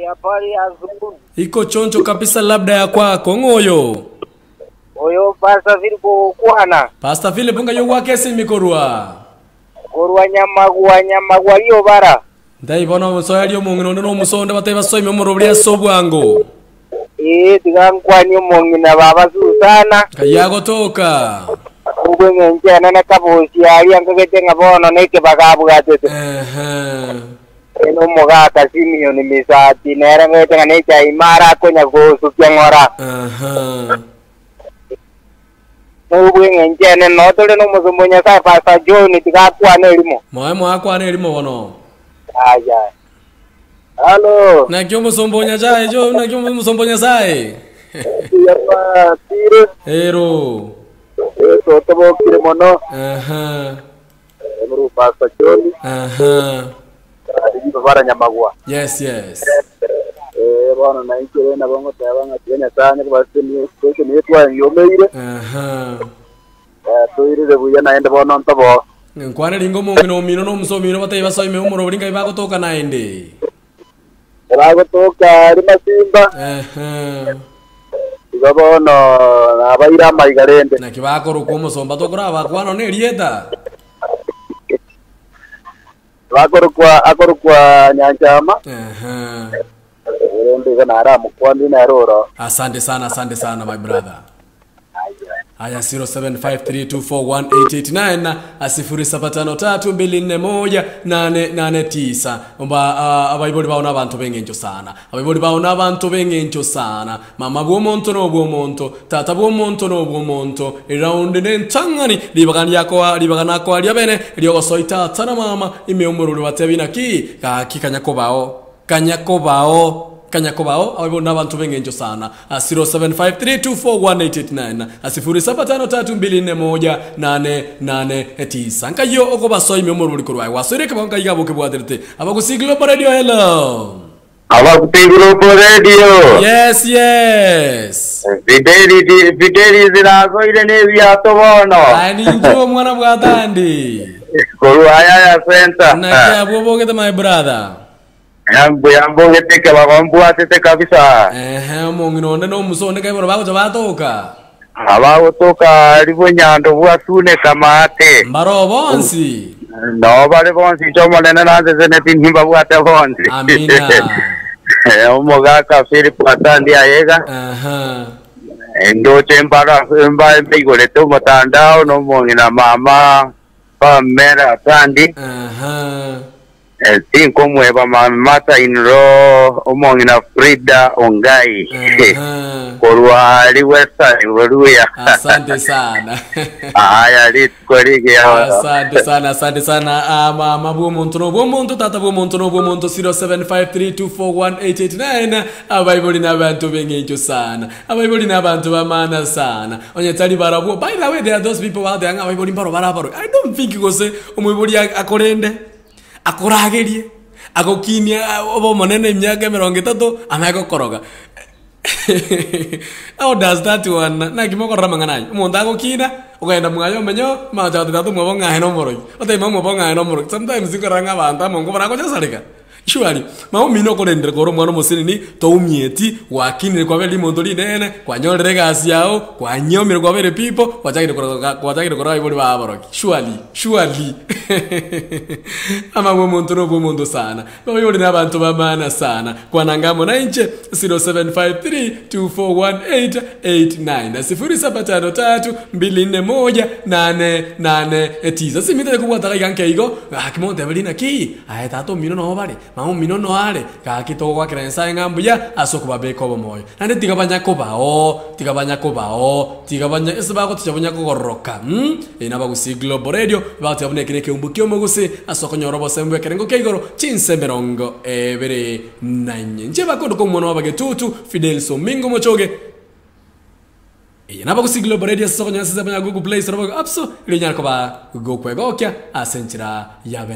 Habari asubuhi. Iko choncho kabisa labda ya kwako ngoyo. Oyo Pastor Philip kwana. Pastor Philip nga yo wakese mikorwa. Korwa nyamagwa liyo bara. Ndai bona musoya liyo mungino no musonda bateba soime murobya sobwango. Tigankwani mungina baba susana. Kayago toka. Ubwe ngenjana na kabosi ali angagete ngabono neke bagabugate. Eno mogaka simio ni misati nera ngete nganecha imara konya gosu kyangora. Ubwe ngenjana no tole no musumbonya sa Pastor John tigakwana elimo. Moyo akwana elimo bono. Aya. Halo. Na kyo musombonya jae jo na kyo musombonya sae. Yapa tire. Ero. Eso tabo kire mono. Emuru Pastor John. Ari bara nyamagwa. Yes. Bwana na ikire na bongo tabanga tinya sana kwa sini station yetu yomeire. Toire buya naenda bono ntabo. Nkwana lingo mungino mino no musomino bateba soime umuro bulinga ibako toka naende. Rago toka ari masimba. Igabono abaira maigarende. Na kibako rukumo somba tokora bakwano ne rieta. Akorukwa nyanjama. Ndio na ara mkwandi na roro. Asante sana my brother. Aya 0753241889 0753241889 omba abayiboli baona abantu bengenjo sana. Abayiboli baona abantu bengenjo sana. Mama bwo monto no bwo monto, tata bwo monto no bwo monto. Around the ntangani libagana ko ali abene liyo soita tana mama imeumururu batebina ki Kanyakobao abona abantu bengenjo sana 0753241889 0753241889 nkayo okobasoime mu ruliko rwawe wasoreka banka yigabuke bwaderete abagusigilo radio hello Abakusigilo radio yes Videl zirago ile nebya tobono ani njo mwana bwatandi Korwaya ya center na ya bobogete my brother Yambo geteke babambu atete kabisa. Mungino no musonde kai boro bako batoka. Abago toka libo nyando bwasune kamate. Mbaro bonsi. No bale bonsi chomo nena nanze zene tinhimba bwate bonsi. Amina. Omogaka Philip atandi ayega. Endo chembara mba mbigole to matandao no mongina mama pamera atandi. Cinco mueva mata inro omongina Frida Ongai Korwa liwesa iweruya. Asante sana. Aya litkorige asante sana mama bwo muntu tata bwo muntu 0753241889 abayiboli nabantu bengenjo sana abayiboli nabantu bamana sana onyetali barabo. By the way, there are those people out there abayiboli barabaro. I don't think gose umuyiboli akorende akoragerie agokinia obo monene imyaka 30 amako koroga. How does that one na kimokora mangana umuntu agokina ugaenda mwayo menyo macha tatu mwabonga heno moroi ote mamo bonga heno moroi sometimes ikoranga banta mongo barako chasalika surely mamo mino korendre koro mwana musini to umieti wakinire kwa beli mondoli nene kwa nyorere gasi yao kwa nyomire kwa beli people wachagire kora iboli baboroki surely ama muntu no bumondo sana bayoli nabantu bamana sana kwa nangamo na inche 0753241889 0753241889 simite kubwata kanke igo akimonte belina ki tato mino no bale mamu mino no ale ka kito kwa krensa ngambuya asokuba beko bomoyo nande tigabanya kobao esbako tichabanya kogoroka nabagusiglo radio bati abone kineke umbukyo moguse asokonyoro sembe kerengo keigoro chinsemerongo ebere nanye nje bakodo ko mwono wabagetutu Videl Somingo mochoge nabagusiglo radio asokonyasa zabanya Google Play Store apso ilinyarko ba go kwegokya asenchira yabe